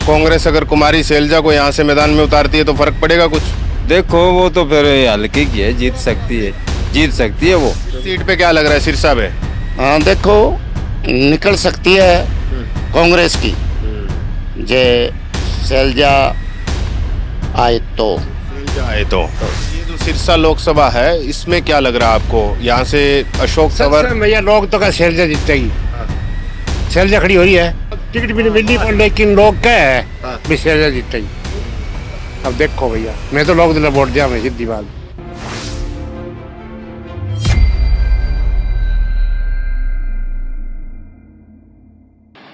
कांग्रेस अगर कुमारी शैलजा को यहाँ से मैदान में उतारती है तो फर्क पड़ेगा कुछ? देखो वो तो फिर हल्के की है, जीत सकती है वो। सीट पे क्या लग रहा है सिरसा पे? हाँ देखो, निकल सकती है कांग्रेस की जे शैलजा आए तो। आए तो ये जो सिरसा लोकसभा है इसमें क्या लग रहा है आपको? यहाँ से अशोक तंवर भैया लोग तो क्या शैलजा जीतेगी। शैलजा खड़ी हो रही है, टिकट भी नहीं मिली, पर लेकिन लोग क्या है भी शैलजा जीतेगी। अब देखो भैया, मैं तो लोग दिला वोट दिया, मैं सीधी बात।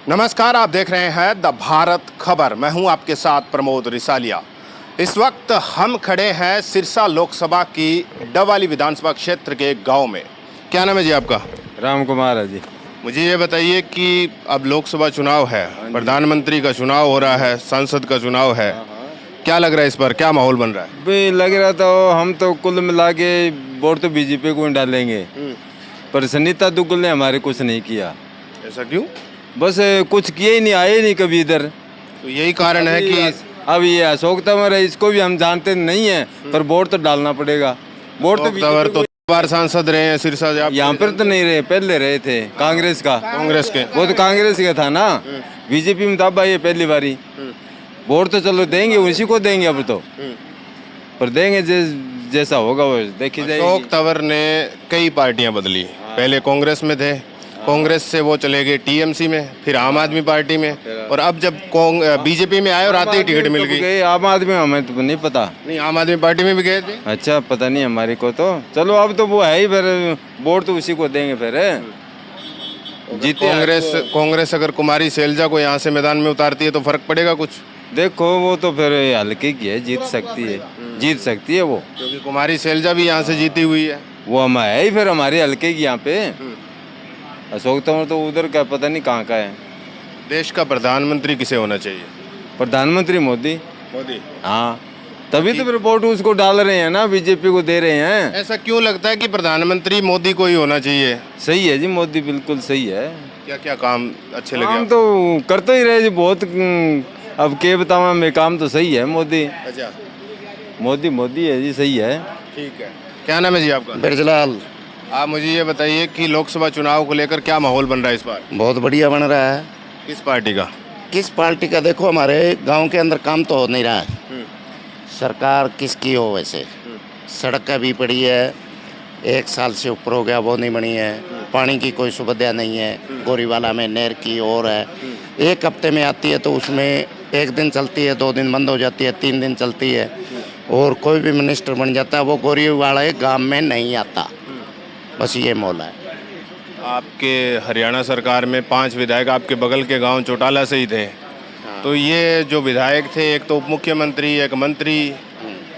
नमस्कार, आप देख रहे हैं द भारत खबर। मैं हूं आपके साथ प्रमोद रिसालिया। इस वक्त हम खड़े हैं सिरसा लोकसभा की डवाली विधानसभा क्षेत्र के गांव में। क्या नाम है जी आपका? राम कुमार है जी। मुझे ये बताइए कि अब लोकसभा चुनाव है, प्रधानमंत्री का चुनाव हो रहा है, संसद का चुनाव है, क्या लग रहा है इस बार, क्या माहौल बन रहा है? भाई लग रहा था हम तो कुल मिला के वोट तो बीजेपी को ही डालेंगे, पर सुनीता दुग्गल ने हमारे कुछ नहीं किया। ऐसा क्यों? बस कुछ किए ही नहीं, आए नहीं कभी इधर। तो यही कारण है कि अब ये अशोक तंवर है, इसको भी हम जानते नहीं है, पर वोट तो डालना पड़ेगा। वोट तो तंवर तो बार सांसद रहे हैं सिरसा से। आप यहाँ पर तो नहीं रहे, पहले रहे थे कांग्रेस का। कांग्रेस के? वो तो कांग्रेस का था ना, बीजेपी में तब आई है पहली बारी। वोट तो चलो देंगे, उसी को देंगे अब तो, पर देंगे जैसा होगा वो देखी जाएगी। अशोक तंवर ने कई पार्टियां बदली। पहले कांग्रेस में थे, कांग्रेस से वो चले गए टीएमसी में, फिर आम आदमी पार्टी में, और अब जब बीजेपी में आए और आते ही टिकट मिल गई। आम आदमी हमें तो नहीं पता। नहीं, आम आदमी पार्टी में भी गए थे। अच्छा, पता नहीं हमारे को तो। चलो अब तो वो है ही, फिर वोट तो उसी को देंगे फिर। जीते कांग्रेस अगर कुमारी शैलजा को यहाँ से मैदान में उतारती है तो फर्क पड़ेगा कुछ? देखो वो तो फिर हल्के की है, जीत सकती है वो, क्योंकि कुमारी शैलजा भी यहाँ से जीती हुई है। वो हम है ही फिर हमारे हल्के की यहाँ पे। अशोक तंवर तो उधर का पता नहीं कहाँ का है। देश का प्रधानमंत्री किसे होना चाहिए? प्रधानमंत्री मोदी। मोदी? हाँ, तभी तो फिर वोट उसको डाल रहे हैं ना, बीजेपी को दे रहे हैं। ऐसा क्यों लगता है कि प्रधानमंत्री मोदी को ही होना चाहिए? सही है जी, मोदी बिल्कुल सही है। क्या क्या काम अच्छे लगे काम आपको? तो करते ही रहे जी बहुत। अब के बताऊँ मैं, काम तो सही है मोदी। अच्छा, मोदी है जी, सही है। ठीक है। क्या नाम है जी आपका? बिरजलाल। आप मुझे ये बताइए कि लोकसभा चुनाव को लेकर क्या माहौल बन रहा है इस बार? बहुत बढ़िया बन रहा है। किस पार्टी का? किस पार्टी का? देखो हमारे गांव के अंदर काम तो हो नहीं रहा है। सरकार किसकी हो वैसे? सड़क भी पड़ी है, 1 साल से ऊपर हो गया, वो नहीं बनी है। पानी की कोई सुविधा नहीं है। गोरीवाला में नहर की और है, 1 हफ्ते में आती है तो उसमें 1 दिन चलती है, 2 दिन बंद हो जाती है, 3 दिन चलती है। और कोई भी मिनिस्टर बन जाता है, वो गोरीवाला गांव में नहीं आता। बस ये मौला है। आपके हरियाणा सरकार में 5 विधायक आपके बगल के गांव चौटाला से ही थे। तो ये जो विधायक थे, एक तो उप मुख्यमंत्री, एक मंत्री,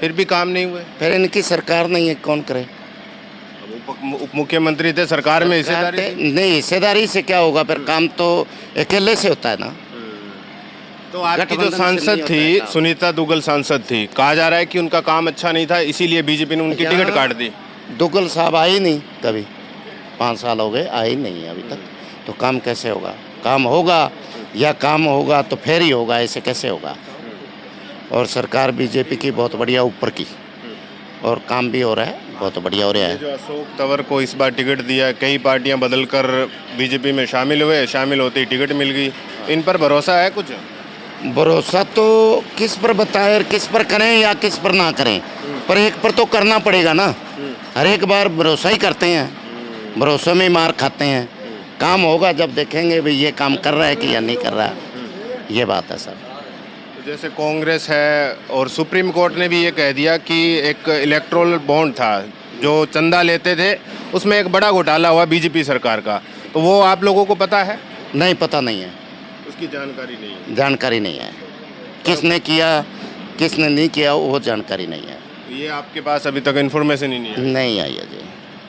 फिर भी काम नहीं हुए। फिर इनकी सरकार नहीं है, कौन करे? उप मुख्यमंत्री थे, सरकार में हिस्सेदारी थी। नहीं, हिस्सेदारी से क्या होगा? फिर काम तो अकेले से होता है ना। तो आपकी जो गठबंधन से सांसद नहीं होता थी, है काम। सुनीता दुग्गल सांसद थी, कहा जा रहा है कि उनका काम अच्छा नहीं था, इसीलिए बीजेपी ने उनकी टिकट काट दी। दुग्गल साहब आए ही नहीं कभी, 5 साल हो गए, आए ही नहीं अभी तक। तो काम कैसे होगा? काम होगा या काम होगा तो फिर ही होगा, ऐसे कैसे होगा? और सरकार बीजेपी की बहुत बढ़िया ऊपर की, और काम भी हो रहा है, बहुत बढ़िया हो रहा है। जो अशोक तंवर को इस बार टिकट दिया, कई पार्टियां बदलकर बीजेपी में शामिल हुए, शामिल होते ही टिकट मिल गई, इन पर भरोसा है कुछ? भरोसा तो किस पर बताएं और किस पर करें या किस पर ना करें, पर एक पर तो करना पड़ेगा ना। हर एक बार भरोसा ही करते हैं, भरोसे में ही मार खाते हैं। काम होगा जब देखेंगे भाई ये काम कर रहा है कि या नहीं कर रहा है, ये बात है सर। जैसे कांग्रेस है और सुप्रीम कोर्ट ने भी ये कह दिया कि एक इलेक्टोरल बॉन्ड था जो चंदा लेते थे, उसमें एक बड़ा घोटाला हुआ बीजेपी सरकार का, तो वो आप लोगों को पता है? नहीं, पता नहीं है, उसकी जानकारी नहीं है। जानकारी नहीं है। किसने किया किसने नहीं किया वो जानकारी नहीं है। ये आपके पास अभी तक इन्फॉर्मेशन ही नहीं है? नहीं आई है जी।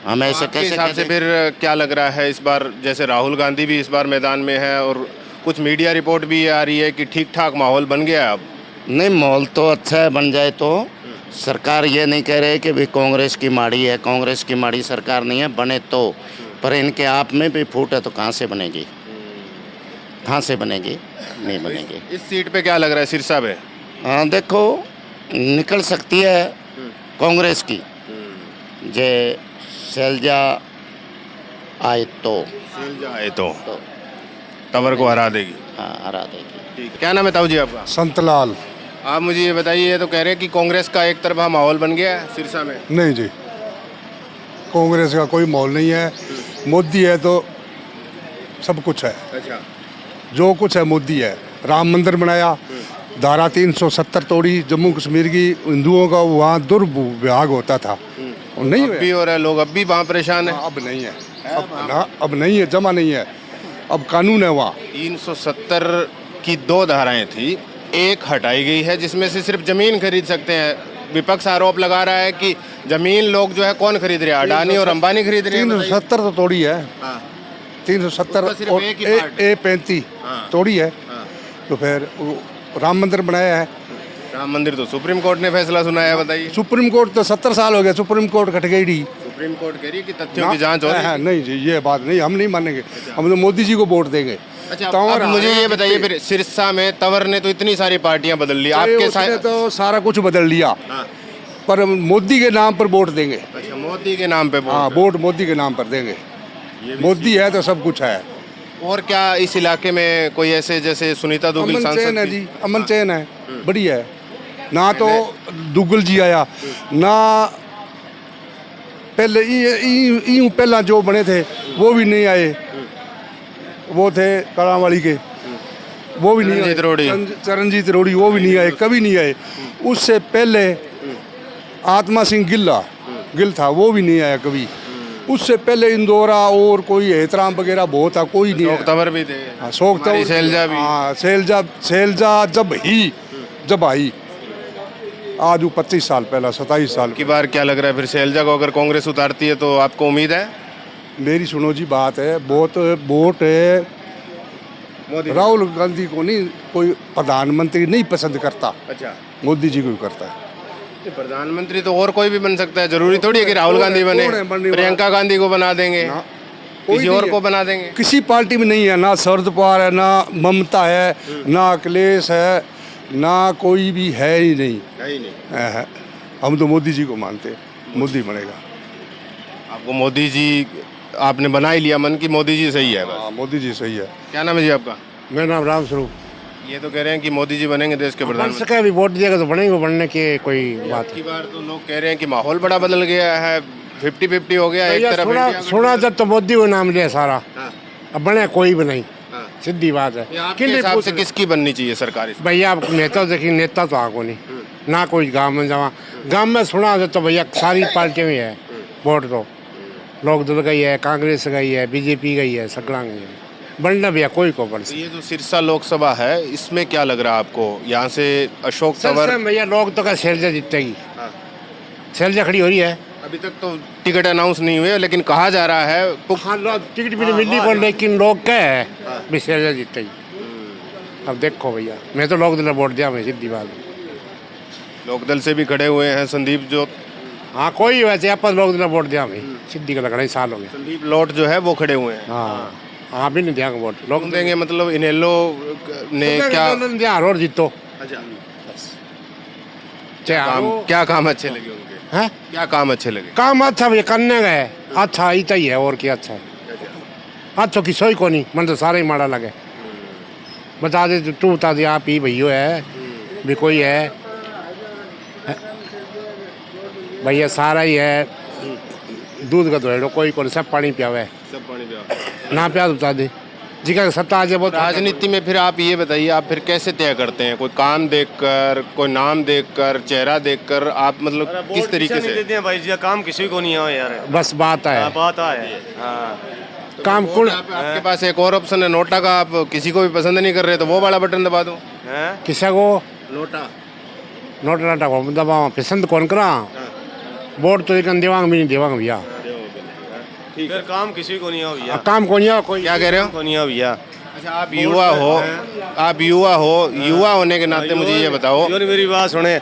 हम ऐसे आपके कैसे हिसाब से फिर क्या लग रहा है इस बार? जैसे राहुल गांधी भी इस बार मैदान में है और कुछ मीडिया रिपोर्ट भी आ रही है कि ठीक ठाक माहौल बन गया है अब। नहीं, माहौल तो अच्छा है, बन जाए तो। सरकार ये नहीं कह रहे कि भाई कांग्रेस की माड़ी है, कांग्रेस की माड़ी सरकार नहीं है, बने तो। पर इनके आप में भी फूट है तो कहाँ से बनेगी? कहाँ से बनेगी, नहीं बनेगी। इस सीट पे क्या लग रहा है सिरसा पे? हाँ देखो, निकल सकती है कांग्रेस की, जे शैलजा आए तो आए तो तंवर को हरा देगी। हाँ हरा देगी। ठीक, क्या नाम है ताऊ जी आपका? संतलाल। आप मुझे ये बताइए, ये तो कह रहे हैं कि कांग्रेस का एक तरफा माहौल बन गया है सिरसा में। नहीं जी, कांग्रेस का कोई माहौल नहीं है। मोदी है तो सब कुछ है, अच्छा, जो कुछ है मोदी है। राम मंदिर बनाया, धारा 370 तोड़ी, जम्मू कश्मीर की हिंदुओं का वहाँ दुर्विभाग होता था, और नहीं अब हुआ। भी हो रहा है, लोग अब भी वहाँ परेशान है। अब नहीं है, अब नहीं है, जमा नहीं है, अब कानून है वहाँ। 370 की 2 धाराएं थी, एक हटाई गई है जिसमें से सिर्फ जमीन खरीद सकते हैं। विपक्ष आरोप लगा रहा है कि जमीन लोग जो है कौन खरीद रहे हैं, अडानी और अंबानी खरीद रहे हैं। 370 तो तोड़ी है, हाँ, 370 उसका सिर्फ और एक ही पार्ट है। A35 हाँ। तोड़ी है। हाँ। तो फिर वो राम मंदिर बनाया है। राम मंदिर तो सुप्रीम कोर्ट ने फैसला सुनाया, बताइए। सुप्रीम कोर्ट तो 70 साल हो गए, सुप्रीम कोर्ट कट गई। सुप्रीम कोर्ट कह रही है कि तथ्यों की जांच हो रही है। नहीं जी, ये बात नहीं, हम नहीं मानेंगे। हम तो मोदी जी को वोट देंगे। अच्छा, तंवर अब मुझे ये आए बताइए, फिर सिरसा में तंवर ने तो इतनी सारी पार्टियां बदल ली, आपके उसने साथ। तो सारा कुछ बदल लिया, हाँ, पर मोदी के नाम पर वोट देंगे। अच्छा, मोदी के नाम पे वोट। हाँ, वोट मोदी के नाम पर देंगे। मोदी है तो सब कुछ है। और क्या इस इलाके में कोई ऐसे, जैसे सुनीता दुग्गल अमन चैन है सांसद जी, अमन चैन है, बढ़िया है। ना तो दुग्गल जी आया, ना पहले पहला जो बने थे वो भी नहीं आए, वो थे कड़ावाली के, वो भी नहीं आए। चरणजीत रोड़ी। चरणजीत रोड़ी वो भी नहीं आए, कभी नहीं आए। उससे पहले आत्मा सिंह गिल था, वो भी नहीं आया कभी। उससे पहले इंदौरा और कोई एहतराम वगैरह बहुत था, कोई नहीं आया। तंवर भी थे। हाँ, शोक हमारी शैलजा भी। हाँ, शैलजा जब आई आज वो 25 साल पहला, 27 साल की बार क्या लग रहा है, फिर शैलजा को अगर कांग्रेस उतारती है तो आपको उम्मीद है? मेरी सुनो जी बात है, बहुत वोट है राहुल गांधी को नहीं, कोई प्रधानमंत्री नहीं पसंद करता, अच्छा, मोदी जी को ही करता है। प्रधानमंत्री तो और कोई भी बन सकता है, जरूरी थोड़ी है कि राहुल गांधी बने। कौन है बनने वाला? प्रियंका गांधी को बना देंगे, कोई किसी नहीं और है। को बना देंगे। किसी पार्टी में नहीं है, ना शरद पवार है, ना ममता है, ना अखिलेश है, ना कोई भी है ही नहीं। है ही नहीं। है। हम तो मोदी जी को मानते हैं, मोदी बनेगा। आपको मोदी जी, आपने बना ही लिया मन की मोदी जी सही है बस। हाँ, मोदी जी सही है। क्या नाम है जी आपका? मेरा नाम राम स्वरूप। ये तो कह रहे हैं कि मोदी जी बनेंगे देश के बन प्रधानमंत्री। सके, अभी वोट दिएगा तो बनेंगे, बनने की कोई बात की बार तो लोग कह रहे हैं कि माहौल बड़ा बदल गया है, 50-50 हो गया, एक भैया। तरफ सुना इंडिया का- सुना जब तो मोदी को नाम लिया सारा, हाँ, अब बने कोई भी नहीं, हाँ। सीधी बात है। ये आपके किन्हीं हिसाब पूछ से ले। किसकी बननी चाहिए सरकार इस? भैया आप नेता देखिए, नेता तो आगो नहीं, ना कोई गांव में जावा। गांव में सुना तो भैया सारी पार्टियां ही है, वोट तो लोकदल गई है, कांग्रेस गई है, बीजेपी गई है, सगला गई है। बनना भैया कोई को बन तो ये जो सिरसा लोकसभा है, इसमें क्या लग रहा है आपको? यहाँ से अशोक तंवर, सकता। भैया लोग तो क्या शैलजा जीतेगी, हाँ। शैलजा खड़ी हो रही है। अभी तक तो टिकट अनाउंस नहीं हुए, लेकिन कहा जा रहा है हाँ, टिकट भी नहीं मिलनी कौन, लेकिन लोग क्या है भी शैलजा जीतेगी। अब देखो भैया, मैं तो लोकदल वोट दिया, मैं सीधी बात है। लोकदल से भी खड़े हुए हैं संदीप जो, हाँ कोई वैसे आप लोकदल वोट दिया, मैं सीधी का लगना ही साल हो गया। संदीप लौट जो है वो खड़े हुए हैं। हाँ हाँ भी नहीं दिया वोट लोग लोग देंगे, मतलब इनेलो ने क्या दिया, और जीतो। अच्छा, चाहे क्या काम अच्छे लगे उनके? हैं क्या काम अच्छे लगे? काम अच्छा भैया करने गए, अच्छा इतना ही है, और क्या अच्छा है। अच्छा की सोई को नहीं, मन तो सारे ही माड़ा लगे। बता दे तू बता दे, आप ही भैया है भी कोई है भैया, सारा ही है। दूध का धोएड़ो कोई को नहीं, सब पानी पियावे, सब पानी पे ना पिया तो बता दे जी का सत्ता आ जाए बहुत। राजनीति में फिर आप ये बताइए, आप फिर कैसे तय करते हैं? कोई काम देखकर, कोई नाम देखकर, चेहरा देखकर, आप मतलब किस तरीके से? देते हैं भाई जी, काम किसी को नहीं है यार। बस बात है, बात है। हाँ, काम वोट कौन आपके पास एक और ऑप्शन है नोटा का, आप किसी को भी पसंद नहीं कर रहे तो वो वाला बटन दबा दो। हैं? किसा को नोटा। नोट नाटा को दबावा, पसंद कौन करा वोट तो एक देवांग भी नहीं देवांग भैया। फिर काम किसी को नहीं है भैया। काम कौन है कोई क्या कह रहे हो? को नहीं है भैया। अच्छा, आप युवा हो, युवा होने के नाते मुझे ये बताओ। जो मेरी बात सुने,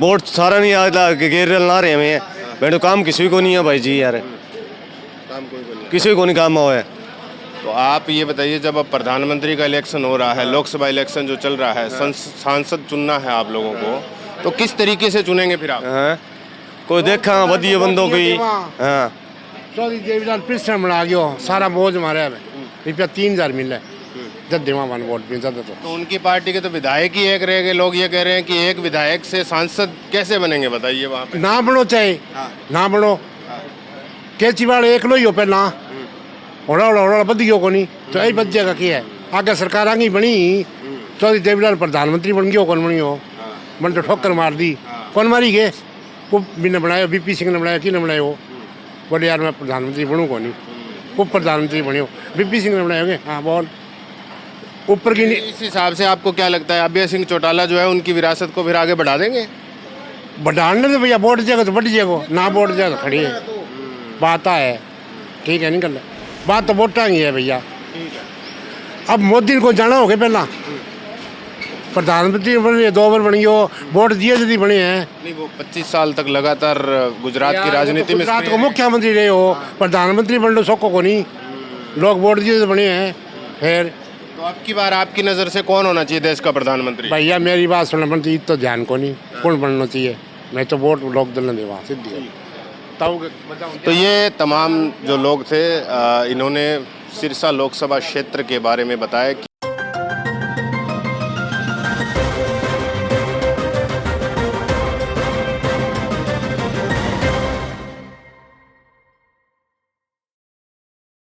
वोट सारा नहीं आता, केरल ना रहे हमें, मैं तो काम किसी को नहीं है भाई जी यार, किसी को नहीं काम हुआ है। तो आप ये बताइए, जब अब प्रधानमंत्री का इलेक्शन हो रहा है, लोकसभा इलेक्शन जो चल रहा है, सांसद चुनना है आप लोगों को, तो किस तरीके से चुनेंगे फिर आप? हाँ कोई देखा वधिया बंदों की हाँ चौधरी देवीलाल पिछड़ा बना गयो सारा बोझ मारे रुपया 3000 मिले जब देवा वन वोट पे ज्यादा तो उनकी पार्टी के तो विधायक ही एक रह गए। लोग ये कह रहे हैं कि एक विधायक से सांसद कैसे बनेंगे, बताइए वहाँ पे। ना बनो चाहे ना बनो केजरीवाल एक लो ही हो पहला होड़ा बद गयो को नहीं तो यही बच जाएगा क्या है। आगे सरकार आगे बनी चौधरी देवीलाल प्रधानमंत्री बन गयो कौन बनी हो मन तो ठोकर मार दी कौन मारी गए वो भी ने बनाया बीपी सिंह ने बनाया कि ने बनाया वो बोले यार मैं प्रधानमंत्री बनूँ कौन नहीं वो प्रधानमंत्री बने हो बीपी सिंह ने बनाए हाँ बोल ऊपर की इस हिसाब से आपको क्या लगता है, अभय सिंह चौटाला जो है उनकी विरासत को फिर आगे बढ़ा देंगे? बढ़ाने तो भैया वोट जाएगा तो बढ़ जाएगा ना वोट जाएगा तो खड़ी है बात है ठीक है निकल बात तो वोटा ही है भैया। अब मोदी को जाना हो गया पहला प्रधानमंत्री बने 2 बार बनी हो वोट दिए यदि बने हैं नहीं, वो 25 साल तक लगातार गुजरात की राजनीति में गुजरात को मुख्यमंत्री रहे हो प्रधानमंत्री बन लो सोको को नहीं लोग वोट दिए तो बने हैं। फिर तो अब की बार आपकी नज़र से कौन होना चाहिए देश का प्रधानमंत्री? भैया मेरी बात सुनना बनती तो ध्यान को नहीं कौन बनना चाहिए मैं तो वोट लोग दल देवा सीधी तो ये तमाम जो लोग थे इन्होंने सिरसा लोकसभा क्षेत्र के बारे में बताया कि